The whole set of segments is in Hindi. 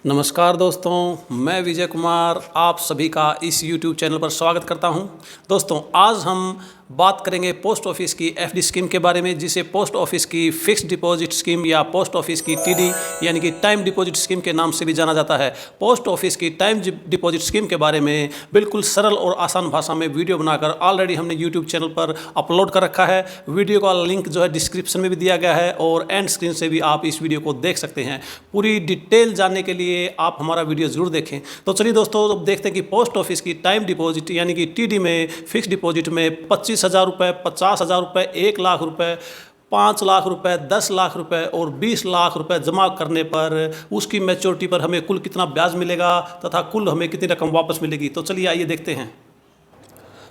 नमस्कार दोस्तों, मैं विजय कुमार आप सभी का इस YouTube चैनल पर स्वागत करता हूं। दोस्तों, आज हम बात करेंगे पोस्ट ऑफिस की एफडी स्कीम के बारे में, जिसे पोस्ट ऑफिस की फिक्स्ड डिपॉजिट स्कीम या पोस्ट ऑफिस की टीडी यानी कि टाइम डिपॉजिट स्कीम के नाम से भी जाना जाता है। पोस्ट ऑफिस की टाइम डिपॉजिट स्कीम के बारे में बिल्कुल सरल और आसान भाषा में वीडियो बनाकर ऑलरेडी हमने YouTube चैनल पर अपलोड कर रखा है। वीडियो का लिंक जो है डिस्क्रिप्शन में भी दिया गया है और एंड स्क्रीन से भी आप इस वीडियो को देख सकते हैं। पूरी डिटेल जानने के लिए आप हमारा वीडियो जरूर देखें। तो चलिए दोस्तों, अब देखते हैं कि पोस्ट ऑफिस की टाइम डिपॉजिट यानी कि टीडी में फिक्स डिपॉजिट में 25,000 रुपये, 50,000 रुपये, 1 लाख रुपये, 5 लाख रुपए, 10 लाख रुपए और 20 लाख रुपए जमा करने पर उसकी मैच्योरिटी पर हमें कुल कितना ब्याज मिलेगा तथा कुल हमें कितनी रकम वापस मिलेगी। तो चलिए आइए देखते हैं।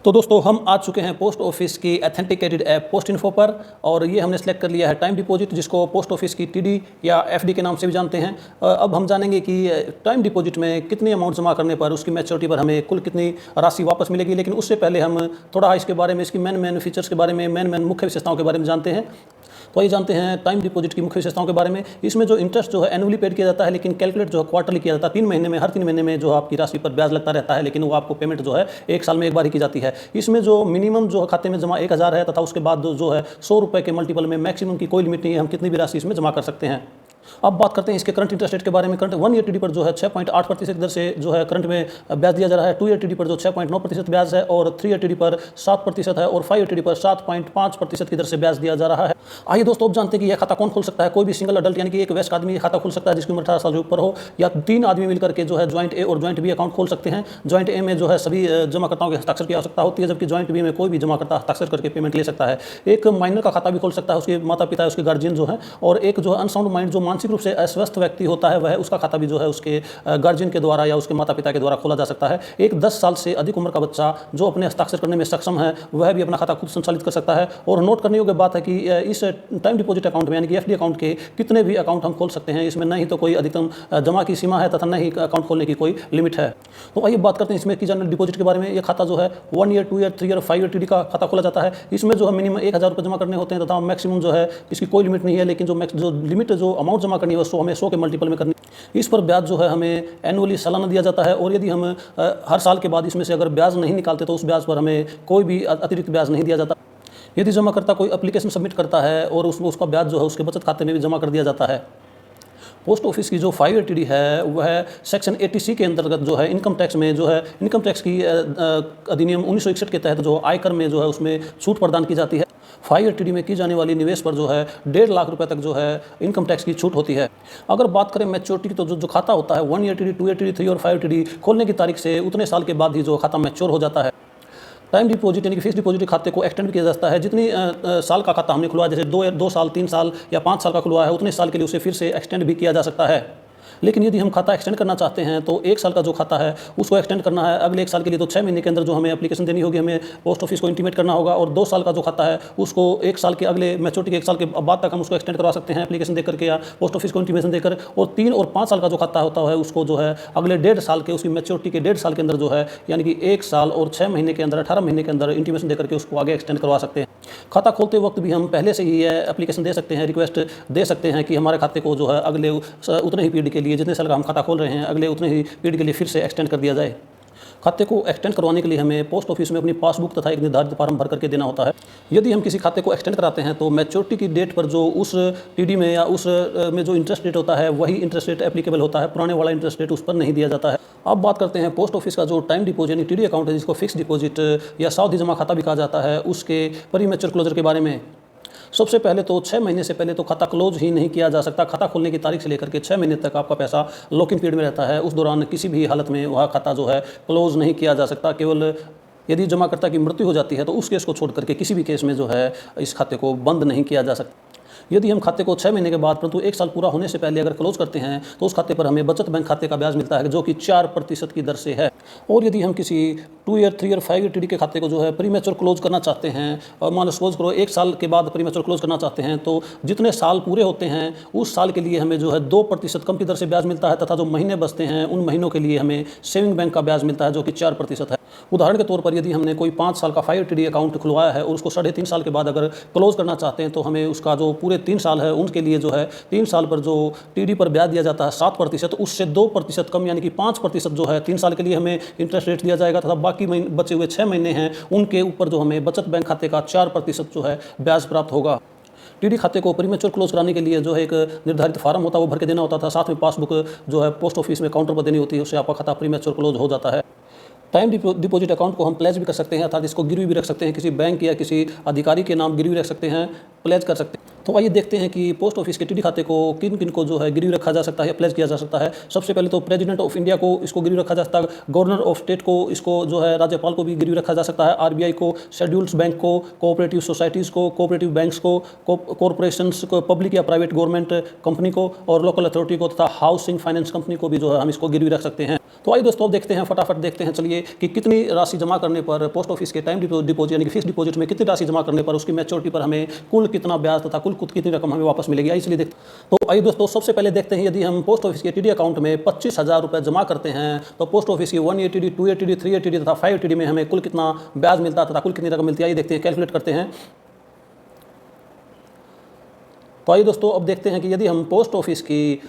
तो दोस्तों, हम आ चुके हैं पोस्ट ऑफिस की ऑथेंटिकेटेड ऐप पोस्ट इन्फो पर और ये हमने सेलेक्ट कर लिया है टाइम डिपॉजिट, जिसको पोस्ट ऑफिस की टीडी या एफडी के नाम से भी जानते हैं। अब हम जानेंगे कि टाइम डिपॉजिट में कितनी अमाउंट जमा करने पर उसकी मैच्योरिटी पर हमें कुल कितनी राशि वापस मिलेगी। लेकिन उससे पहले हम थोड़ा इसके बारे में, इसकी मेन फीचर्स के बारे में, मेन मुख्य विशेषताओं के बारे में जानते हैं। तो ये जानते हैं टाइम डिपॉजिट की मुख्य विशेषताओं के बारे में। इसमें जो इंटरेस्ट जो है एनुअली पेड किया जाता है, लेकिन कैलकुलेट जो है क्वार्टरली किया जाता है। 3 महीने में, हर 3 महीने में जो आपकी राशि पर ब्याज लगता रहता है, लेकिन वो आपको पेमेंट जो है 1 साल में एक बार ही की जाती है। इसमें जो मिनिमम जो खाते में जमा 1,000 है तथा उसके बाद जो है 100 रुपये के मल्टीपल में मैक्सिमम की कोई लिमिट नहीं है, हम कितनी भी राशि इसमें जमा कर सकते हैं। अब बात करते हैं इसके करंट इंटरेस्ट रेट के बारे में। करंट 1 ईयर टीडी पर जो है 6.8% दर से जो है करंट में ब्याज दिया जा रहा है। 2 ईयर टीडी पर जो 6.9% ब्याज है और 3 ईयर टीडी पर 7% है और 5 ईयर टीडी पर 7.5% की दर से ब्याज दिया जा रहा है। आइए दोस्तों, अब जानते हैं कि यह खाता कौन खोल सकता है। कोई भी सिंगल अडल्ट यानी कि एक वयस्क आदमी खाता खोल सकता है जिसकी उम्र 18 साल से ऊपर हो, या 3 आदमी मिलकर के जो है ज्वाइंट ए और ज्वाइंट बी अकाउंट खोल सकते हैं। ज्वाइंट ए में जो है सभी जमाकर्ताओं के हस्ताक्षर की आवश्यकता होती है, जबकि ज्वाइंट बी में कोई भी जमाकर्ता हस्ताक्षर करके पेमेंट ले सकता है। एक माइनर का खाता भी खोल सकता है, उसके माता पिता, उसके गार्जियन जो है, और एक जो है अनसाउंड माइंड, जो मानसिक रूप से अस्वस्थ व्यक्ति होता है, वह उसका खाता भी जो है उसके गार्जियन के द्वारा या उसके माता पिता के द्वारा खोला जा सकता है। एक 10 साल से अधिक उम्र का बच्चा जो अपने हस्ताक्षर करने में सक्षम है, वह भी अपना खाता खुद संचालित कर सकता है। और नोट करने योग्य बात है कि इस टाइम डिपॉजिट अकाउंट में यानी कि एफडी अकाउंट के कितने भी अकाउंट हम खोल सकते हैं। इसमें न ही तो कोई अधिकतम जमा की सीमा है तथा न ही अकाउंट खोलने की कोई लिमिट है। तो आइए बात करते हैं इसमें की जाने डिपॉजिट के बारे में। यह खाता जो है 1 year, 2 year, 3 year, 5 year TD का खाता खोला जाता है। इसमें जो है मिनिमम 1,000 रुपये जमा करने होते हैं तथा मैक्सिमम जो है इसकी कोई लिमिट नहीं है, लेकिन जो लिमिट जो अमाउंट जमा करनी है वो हमें 100 के मल्टीपल में करनी। इस पर ब्याज जो है हमें एनुअली सालाना दिया जाता है, और यदि हम हर साल के बाद इसमें से अगर ब्याज नहीं निकालते तो उस ब्याज पर हमें कोई भी अतिरिक्त ब्याज नहीं दिया जाता। यदि जमाकर्ता कोई एप्लीकेशन सबमिट करता है और उसका ब्याज जो है उसके बचत खाते में भी जमा कर दिया जाता है। पोस्ट ऑफिस की जो 5 ईयर टीडी है वह सेक्शन 80C के अंतर्गत जो है इनकम टैक्स में जो है इनकम टैक्स की अधिनियम 1961 के तहत जो आयकर में जो है उसमें छूट प्रदान की जाती है। 5 ईयर टीडी में की जाने वाली निवेश पर जो है 1.5 लाख रुपए तक जो है इनकम टैक्स की छूट होती है। अगर बात करें मैच्योरिटी की, तो जो खाता होता है 1 ईयर टीडी, 2 ईयर टीडी, 3 और 5 टीडी खोलने की तारीख से उतने साल के बाद ही जो खाता मैच्योर हो जाता है। टाइम डिपॉजिट यानी कि फिक्स डिपॉजिट खाते को एक्सटेंड किया जाता है। जितनी साल का खाता हमने खुलवाया, जैसे 2 साल, 3 साल या 5 साल का खुलवाया है, उतने साल के लिए उसे फिर से एक्सटेंड भी किया जा सकता है। लेकिन यदि हम खाता एक्सटेंड करना चाहते हैं तो 1 साल का जो खाता है उसको एक्सटेंड करना है अगले 1 साल के लिए, तो 6 महीने के अंदर जो हमें एप्लीकेशन देनी होगी, हमें पोस्ट ऑफिस को इंटीमेट करना होगा। और 2 साल का जो खाता है उसको 1 साल के अगले मैच्योरिटी के 1 साल के बाद तक हम उसको एक्सटेंड करवा सकते हैं एप्लीकेशन देकर के या पोस्ट ऑफिस को इंटीमेशन देकर। और 3 और 5 साल का जो खाता होता है उसको जो है अगले 1.5 साल के, उसकी मैच्योरिटी के 1.5 साल के अंदर जो है यानी कि 1 साल और 6 महीने के अंदर, 18 महीने के अंदर इंटीमेशन देकर के उसको आगे एक्सटेंड करवा सकते हैं। खाता खोलते वक्त भी हम पहले से ही एप्लीकेशन दे सकते हैं, रिक्वेस्ट दे सकते हैं कि हमारे खाते को जो है अगले उतने ही पीरियड के लिए, जितने साल का हम खाता खोल रहे हैं, अगले उतने ही पीरियड के लिए फिर से एक्सटेंड कर दिया जाए। खाते को एक्सटेंड करवाने के लिए हमें पोस्ट ऑफिस में अपनी पासबुक तथा एक निर्धारित फॉर्म भर करके देना होता है। यदि हम किसी खाते को एक्सटेंड कराते हैं तो मैच्योरिटी की डेट पर जो उस टीडी में या उस में जो इंटरेस्ट रेट होता है वही इंटरेस्ट रेट एप्लीकेबल होता है, पुराने वाला इंटरेस्ट रेट उस पर नहीं दिया जाता है। अब बात करते हैं पोस्ट ऑफिस का जो टाइम डिपॉजिट यानी टीडी अकाउंट है, जिसको फिक्स डिपॉजिट या सावधि जमा खाता भी कहा जाता है, उसके प्रीमैच्योर क्लोजर के बारे में। सबसे पहले तो 6 महीने से पहले तो खाता क्लोज ही नहीं किया जा सकता। खाता खोलने की तारीख से लेकर के 6 महीने तक आपका पैसा लॉकिंग पीरियड में रहता है। उस दौरान किसी भी हालत में वह खाता जो है क्लोज नहीं किया जा सकता। केवल यदि जमाकर्ता की मृत्यु हो जाती है तो उस केस को छोड़ करके किसी भी केस में जो है इस खाते को बंद नहीं किया जा सकता। यदि हम खाते को 6 महीने के बाद परंतु 1 साल पूरा होने से पहले अगर क्लोज करते हैं तो उस खाते पर हमें बचत बैंक खाते का ब्याज मिलता है, जो कि 4% की दर से है। और यदि हम किसी 2 ईयर 3 ईयर 5 ईयर टीडी के खाते को जो है प्रीमेच्योर क्लोज करना चाहते हैं, और मान लो सपोज करो 1 साल के बाद प्रीमेच्योर क्लोज करना चाहते हैं, तो जितने साल पूरे होते हैं उस साल के लिए हमें जो है 2% कम की दर से ब्याज मिलता है, तथा जो महीने बचते हैं उन महीनों के लिए हमें सेविंग बैंक का ब्याज मिलता है जो कि 4% है। उदाहरण के तौर पर यदि हमने कोई 5 साल का 5 ईयर टीडी अकाउंट खुलवाया है और उसको 3.5 साल के बाद अगर क्लोज करना चाहते हैं, तो हमें उसका जो पूरे 3 साल है उनके लिए जो है 3 साल पर जो टीडी पर ब्याज दिया जाता है 7%, उससे 2% कम यानी कि 5% जो है 3 साल के लिए हमें इंटरेस्ट रेट दिया जाएगा, तथा बाकी बचे हुए 6 महीने हैं उनके ऊपर जो हमें बचत बैंक खाते का 4% जो है ब्याज प्राप्त होगा। टीडी खाते को प्रीमेच्योर क्लोज कराने के लिए जो है एक निर्धारित फार्म होता है वो भर के देना होता था, साथ में पासबुक जो है पोस्ट ऑफिस में काउंटर पर देनी होती है, उससे आपका खाता प्रीमेच्योर क्लोज हो जाता है। टाइम डिपॉजिट अकाउंट को हम प्लेज भी कर सकते हैं, अर्थात इसको गिरवी भी रख सकते हैं, किसी बैंक या किसी अधिकारी के नाम गिरवी रख सकते हैं, प्लेज कर सकते हैं। तो आइए देखते हैं कि पोस्ट ऑफिस के टीडी खाते को किन किन को जो है गिरवी रखा जा सकता है या प्लेज किया जा सकता है। सबसे पहले तो प्रेसिडेंट ऑफ इंडिया को इसको गिरवी रखा जा सकता है, गवर्नर ऑफ स्टेट को इसको जो है राज्यपाल को भी गिरवी रखा जा सकता है, आरबीआई को, शेड्यूल्ड बैंक को, कोऑपरेटिव सोसाइटीज़ को, कोऑपरेटिव बैंक्स को, कॉरपोरेशंस को, पब्लिक या प्राइवेट गवर्नमेंट कंपनी को और लोकल अथॉरिटी को, तथा हाउसिंग फाइनेंस कंपनी को भी जो है हम इसको गिरवी रख सकते हैं। तो आइए दोस्तों देखते हैं, फटाफट देखते हैं चलिए कि कितनी राशि जमा करने पर पोस्ट ऑफिस के टाइम डिपॉजिट यानी कि फिक्स डिपॉजिट में कितनी राशि जमा करने पर उसकी मैच्योरिटी पर हमें कुल कितना ब्याज तथा कुल कितनी रकम हमें वापस मिलेगी। इसलिए देखते तो आइए दोस्तों सबसे पहले देखते हैं, यदि हम पोस्ट ऑफिस के टीडी अकाउंट में 25,000 रुपये जमा करते हैं तो पोस्ट ऑफिस की 1 year TD, 2 year TD, 3 year TD तथा 5 ईयर टीडी में हमें कुल कितना ब्याज मिलता है तथा कुल कितनी रकम मिलती है। आइए देखते हैं, कैलकुलेट करते हैं। तो आइए दोस्तों अब देखते हैं कि यदि हम पोस्ट ऑफिस की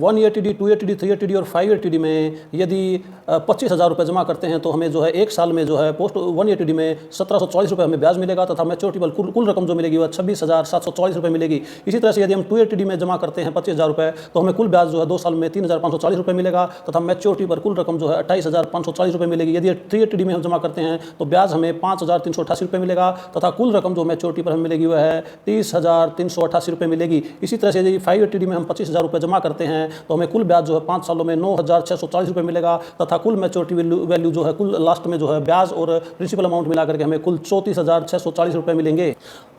1 year TD, 2 year TD, 3 year TD और 5 ईयर टीडी में यदि 25,000 रुपये जमा करते हैं तो हमें जो है 1 साल में जो है पोस्ट 1 ईयर टीडी में 1740 रुपये हमें ब्याज मिलेगा, तथा मैच्योरिटी पर कुल रकम जो मिलेगी वह 26,740 रुपये मिलेगी। इसी तरह से यदि हम 2 ईयर टीडी में जमा करते हैं 25,000 रुपये तो हमें कुल ब्याज जो है 2 साल में 3,540 रुपये मिलेगा, तथा मैच्योरिटी पर कुल रकम जो है 28,540 रुपये मिलेगी। यदि 3 ईयर टीडी में हम जमा करते हैं तो ब्याज हमें 5,388 रुपये मिलेगा, तथा कुल रकम जो मैच्योरिटी पर हमें मिलेगी वह है 30,388 रुपये मिलेगी। इसी तरह से यदि 5 ईयर टीडी में हम 25,000 रुपये जमा करते हैं तो हमें कुल ब्याज जो है 5 सालों में 9,640 रुपये मिलेगा, तथा कुल मैच्योरिटी वैल्यू जो है कुल लास्ट में जो है ब्याज और प्रिंसिपल अमाउंट मिला करके हमें कुल 34,640 रुपये मिलेंगे।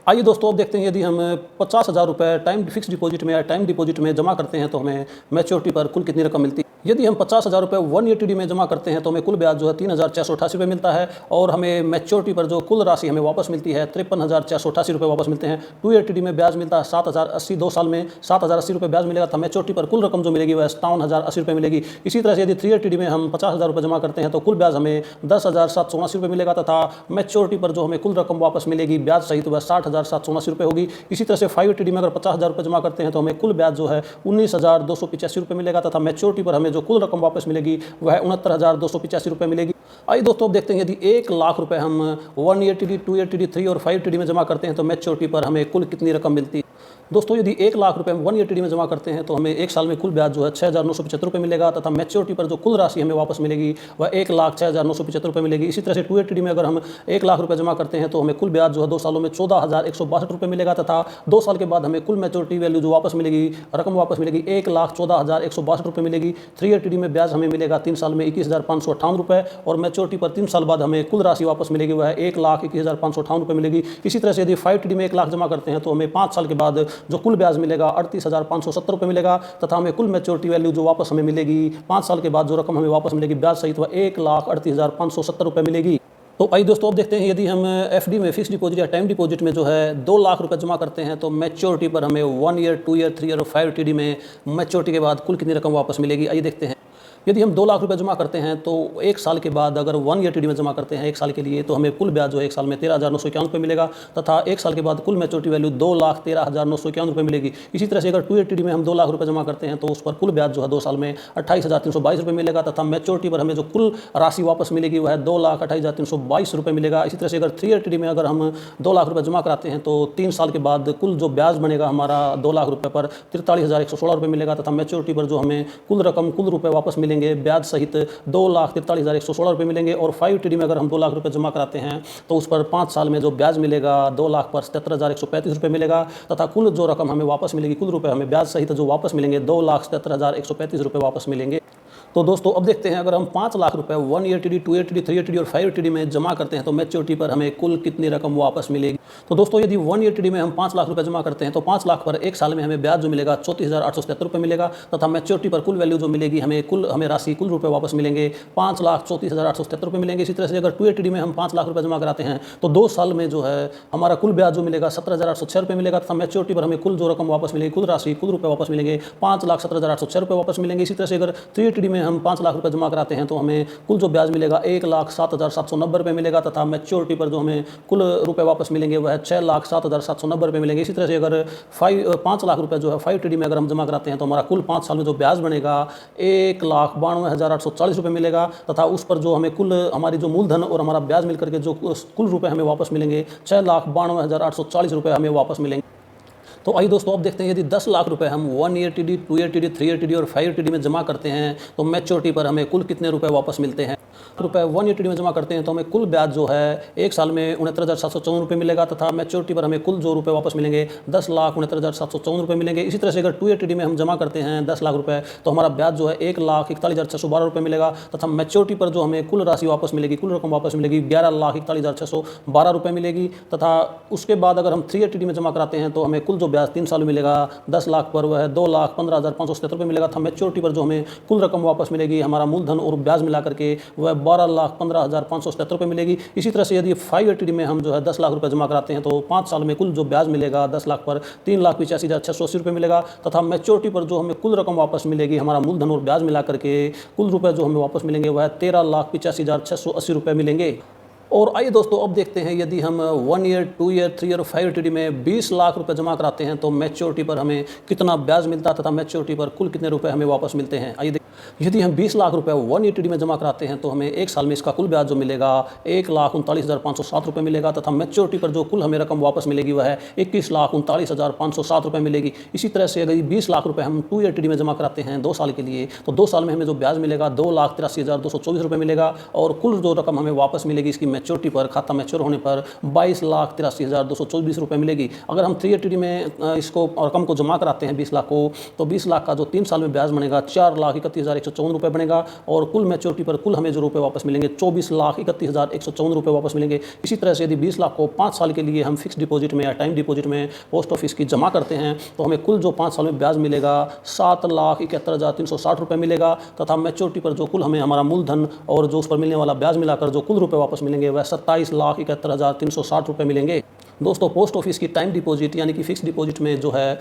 आइए दोस्तों अब देखते हैं, यदि हम 50,000 रुपये टाइम फिक्स डिपॉजिट में या टाइम डिपॉजिट में जमा करते हैं तो हमें मैच्योरिटी पर कुल कितनी रकम मिलती है। यदि हम 50,000 रुपये 1 ईयर टीडी में जमा करते हैं तो हमें कुल ब्याज जो है 3,688 रुपये मिलता है, और हमें मैच्योरिटी पर जो कुल राशि हमें वापस मिलती है 53,688 रुपये वापस मिलते हैं। 2 ईयर टीडी में ब्याज मिलता है 7,080, 2 साल में 7,080 रुपये ब्याज मिलेगा, था मैच्योरिटी पर कुल रकम जो मिलेगी वह 57,080 रुपये मिलेगी। इसी तरह से यदि 3 ईयर टीडी में हम 50,000 रुपये जमा करते हैं तो कुल ब्याज हमें 10,779 रुपये मिलेगा, तथा मैच्योरिटी पर जो हमें कुल रकम वापस मिलेगी ब्याज सहित वह 60,779 रुपये होगी। इसी तरह से 5 ईयर टीडी में अगर 50,000 रुपये जमा करते हैं तो हमें कुल ब्याज जो है 19,285 रुपये मिलेगा, तथा मैच्योरिटी पर हमें जो कुल रकम वापस मिलेगी वह 69,285 रुपये मिलेगी। आइए दोस्तों अब देखते हैं, यदि 1 लाख रुपए हम 1 ईयर टीडी, 2 ईयर टीडी, 3 और 5 टीडी में जमा करते हैं तो मैच्योरिटी पर हमें कुल कितनी रकम मिलती है। दोस्तों यदि 1 लाख रुपए 1 ईयर टीडी में जमा करते हैं तो हमें 1 साल में कुल ब्याज जो है 6,975 रुपये मिलेगा, तथा मैच्योरिटी पर जो कुल राशि हमें वापस मिलेगी वह 1,06,975 रुपये मिलेगी। इसी तरह से 2 ईयर टीडी में अगर हम 1 लाख रुपये जमा करते हैं तो हमें कुल ब्याज जो है 2 सालों में 14,162 रुपये मिलेगा, तथा 2 साल के बाद हमें कुल मैच्योरिटी वैल्यू जो वापस मिलेगी, रकम वापस मिलेगी 1,14,162 रुपये मिलेगी। 3 ईयर टीडी में ब्याज हमें मिलेगा 3 साल में 21,558 रुपये, और मैच्योरिटी पर 3 साल बाद हमें कुल राशि वापस मिलेगी वह 1,21,558 रुपये मिलेगी। इसी तरह से यदि 5 टीडी में 1 लाख जमा करते हैं तो हमें 5 साल के बाद जो कुल ब्याज मिलेगा 38,570 रुपये मिलेगा, तथा हमें कुल मैच्योरिटी वैल्यू जो वापस हमें मिलेगी 5 साल के बाद जो रकम हमें वापस मिलेगी ब्याज सहित वह 1,38,570 रुपये मिलेगी। तो आइए दोस्तों अब देखते हैं, यदि हम एफडी में फिक्स डिपॉजिट या टाइम डिपॉजिट में जो है 2 लाख रुपए जमा करते हैं तो मैच्योरिटी पर हमें 1 ईयर, 2 ईयर, 3 ईयर और 5 टीडी में मैच्योरिटी के बाद कुल कितनी रकम वापस मिलेगी। आइए देखते हैं, यदि हम 2 लाख रुपए जमा करते हैं तो 1 साल के बाद अगर 1 ईयर टीडी में जमा करते हैं 1 साल के लिए तो हमें कुल ब्याज जो है 1 साल में 13,951 रुपये मिलेगा, तथा 1 साल के बाद कुल मैच्योरिटी वैल्यू 2,13,951 रुपये मिलेगी। इसी तरह से अगर 2 ईयर टीडी में हम 2 लाख रुपये जमा करते हैं तो उस पर कुल ब्याज जो है 2 साल में 28,322 रुपये मिलेगा, तथा मैच्योरिटी पर हमें जो कुल राशि वापस मिलेगी वह 2,28,322 रुपये मिलेगा। इसी तरह से अगर 3 ईयर टीडी में अगर हम 2 लाख रुपये जमा कराते हैं तो 3 साल के बाद कुल जो ब्याज बनेगा हमारा 2 लाख रुपये पर 43,116 रुपये मिलेगा, तथा मैच्योरिटी पर जो हमें कुल रकम कुल रुपये वापस मिलेंगे ब्याज सहित 2,43,116 रुपये मिलेंगे। और 5 टीडी में अगर हम 2 लाख रुपये जमा कराते हैं तो उस पर 5 साल में जो ब्याज मिलेगा 2 लाख पर 77,135 रुपये मिलेगा, तथा कुल जो रकम हमें वापस मिलेगी कुल रुपये हमें ब्याज सहित जो वापस मिलेंगे 2,77,135 रुपये वापस मिलेंगे। तो दोस्तों अब देखते हैं, अगर हम 5 लाख रुपए 1 year TD, 2 year TD, 3 year TD और 5 ईयर टीडी में जमा करते हैं तो मैच्योरिटी पर हमें कुल कितनी रकम वापस मिलेगी। तो दोस्तों यदि 1 ईयर टीडी में हम 5 लाख रुपए जमा करते हैं तो 5 लाख पर एक साल में हमें ब्याज जो मिलेगा 34,877 रुपये मिलेगा, तथा मैच्योरिटी पर कुल वैल्यू जो मिलेगी हमें राशि कुल रुपये वापस मिलेंगे 5,34,877 रुपये मिलेंगे। इसी तरह से अगर 2 ईयर टीडी में हम 5 लाख रुपये जमा कराते हैं तो 2 साल में जो है हमारा कुल ब्याज जो मिलेगा 17,806 रुपये मिलेगा, तथा मैच्योरिटी पर हमें कुल जो रकम वापस मिलेगी, कुल राशि कुल रुपये वापस मिलेंगे 5,17,806 रुपये वापस मिलेंगे। इसी तरह से अगर 3 ईयर टीडी में हम 5 लाख रुपये जमा कराते हैं तो हमें कुल जो ब्याज मिलेगा 1,07,790 रुपये मिलेगा, तथा मैच्योरिटी पर जो हमें कुल रुपये वापस मिलेंगे वह 6,07,790 रुपये मिलेंगे। इसी तरह से अगर 5 लाख रुपये जो है 5 टीडी में अगर हम जमा कराते हैं तो हमारा कुल 5 साल में जो ब्याज बनेगा 1,92,840 रुपये मिलेगा, तथा उस पर जो हमें कुल हमारी जो मूलधन और हमारा ब्याज मिलकर के जो कुल रुपये हमें वापस मिलेंगे 6,92,840 रुपये हमें वापस मिलेंगे। तो आइए दोस्तों अब देखते हैं, यदि 10 लाख रुपए हम 1 year TD, 2 year TD, 3 year TD और 5 ईयर टीडी में जमा करते हैं तो मैच्योरिटी पर हमें कुल कितने रुपए वापस मिलते हैं। रुपए 1 ईयर टीडी में जमा करते हैं तो हमें कुल ब्याज जो है एक साल में 69,754 रुपये मिलेगा, तथा मैच्योरिटी पर हमें कुल जो रुपये वापस मिलेंगे 10,69,754 रुपये मिलेंगे। इसी तरह से अगर 2 ईयर टीडी में हम जमा करते हैं 10 लाख रुपये तो हमारा ब्याज जो है 1,41,612 रुपये मिलेगा, तथा मैच्योरिटी पर जो हमें कुल राशि वापस मिलेगी, कुल रकम वापस मिलेगी 11,41,612 रुपये मिलेगी। तथा उसके बाद अगर हम 3 ईयर टीडी में जमा कराते हैं तो हमें कुल जो ब्याज 3 साल में मिलेगा 10 लाख पर वह 2,15,577 रुपये मिलेगा, था मैच्योरिटी पर जो हमें कुल रकम वापस मिलेगी हमारा मूलधन और ब्याज मिला करके वह 12,15,577 रुपये मिलेगी। इसी तरह से यदि 5 ईयर टीडी में हम जो है 10 लाख रुपये जमा कराते हैं तो 5 साल में कुल जो ब्याज मिलेगा 10 लाख पर 3,85,680 रुपये मिलेगा, तथा मैच्योरिटी पर जो हमें कुल रकम वापस मिलेगी हमारा मूलधन और ब्याज मिला करके कुल रुपये जो हमें वापस मिलेंगे वह 13,85,680 रुपये मिलेंगे। और आइए दोस्तों अब देखते हैं, यदि हम 1 ईयर, 2 ईयर, 3 ईयर और 5 ईयर टीडी में 20 लाख रुपए जमा कराते हैं तो मैच्योरिटी पर हमें कितना ब्याज मिलता है, तथा मैच्योरिटी पर कुल कितने रुपए हमें वापस मिलते हैं। आइए यदि हम 20 लाख रुपए 1 ईयर टीडी में जमा कराते हैं तो हमें एक साल में इसका कुल ब्याज जो मिलेगा 1,39,507 रुपये मिलेगा, तथा मैच्योरिटी पर जो कुल हमें रकम वापस मिलेगी वह है 21,39,507 रुपये मिलेगी। इसी तरह से अगर 20 लाख रुपये हम 2 ईयर टीडी में जमा कराते हैं 2 साल के लिए तो 2 साल में हमें जो ब्याज मिलेगा 2,83,224 रुपये मिलेगा, और कुल जो रकम हमें वापस मिलेगी इसकी मैच्योरिटी पर, खाता मैच्योर होने पर 22,83,224 रुपये मिलेगी। अगर हम 3 ईयर टीडी में इसको रकम को जमा कराते हैं 20 लाख को तो 20 लाख का जो 3 साल में ब्याज बनेगा 4,31,154 रुपये बनेगा, और कुल मैच्योरिटी पर कुल हमें जो रुपये वापस मिलेंगे 24,31,154 रुपये वापस मिलेंगे। इसी तरह से यदि 20 लाख को 5 साल के लिए हम फिक्स डिपॉजिट में या टाइम डिपॉजिट में पोस्ट ऑफिस की जमा करते हैं तो हमें कुल जो 5 साल में ब्याज मिलेगा 7,71,360 रुपये मिलेगा, तथा मैच्योरिटी पर जो कुल हमें हमारा मूलधन और जो उस पर मिलने वाला ब्याज मिलाकर जो कुल रुपये वापस मिलेंगे वह 27,71,360 रुपये मिलेंगे। दोस्तों पोस्ट ऑफिस की टाइम डिपॉजिट यानी कि फिक्स डिपॉजिट में जो है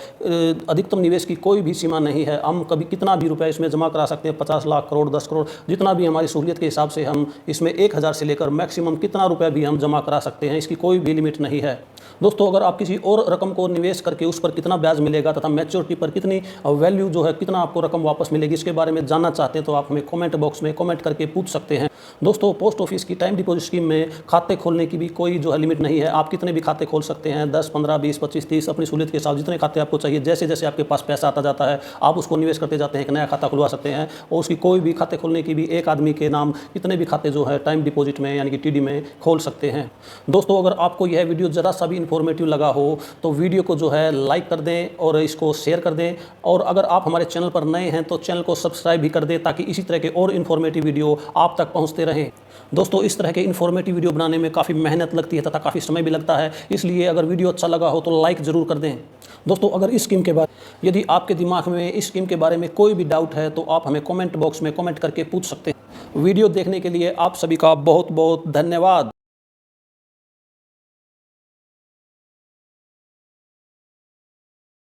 अधिकतम निवेश की कोई भी सीमा नहीं है। हम कभी कितना भी रुपया इसमें जमा करा सकते हैं, 50 लाख, करोड़, 10 करोड़, जितना भी हमारी सहूलियत के हिसाब से हम इसमें 1,000 से लेकर मैक्सिमम कितना रुपया भी हम जमा करा सकते हैं, इसकी कोई भी लिमिट नहीं है। दोस्तों अगर आप किसी और रकम को निवेश करके उस पर कितना ब्याज मिलेगा तथा मैच्योरिटी पर कितनी वैल्यू जो है कितना आपको रकम वापस मिलेगी इसके बारे में जानना चाहते हैं तो आप हमें कमेंट बॉक्स में कमेंट करके पूछ सकते हैं। दोस्तों पोस्ट ऑफिस की टाइम डिपॉजिट स्कीम में खाते खोलने की भी कोई जो है लिमिट नहीं है। आप कितने भी खाते खोल सकते हैं, 10, 15, 20, 25, 30 अपनी सहूलियत के हिसाब जितने खाते आपको चाहिए, जैसे जैसे आपके पास पैसा आता जाता है आप उसको निवेश करते जाते हैं, एक नया खाता खुलवा सकते हैं। और उसकी कोई भी खाते खोलने की भी एक आदमी के नाम कितने भी खाते जो है टाइम डिपॉजिट में यानी कि टीडी में खोल सकते हैं। दोस्तों अगर आपको यह वीडियो ज़रा सा भी इन्फॉर्मेटिव लगा हो तो वीडियो को जो है लाइक कर दें और इसको शेयर कर दें, और अगर आप हमारे चैनल पर नए हैं तो चैनल को सब्सक्राइब भी कर दें ताकि इसी तरह के और इन्फॉर्मेटिव वीडियो आप तक पहुंचते रहें। दोस्तों इस तरह के इन्फॉर्मेटिव वीडियो बनाने में काफ़ी मेहनत लगती है तथा काफ़ी समय भी लगता है, इसलिए अगर वीडियो अच्छा लगा हो तो लाइक ज़रूर कर दें। दोस्तों अगर इस स्कीम के बारे यदि आपके दिमाग में इस स्कीम के बारे में कोई भी डाउट है तो आप हमें कमेंट बॉक्स में कमेंट करके पूछ सकते हैं। वीडियो देखने के लिए आप सभी का बहुत बहुत धन्यवाद।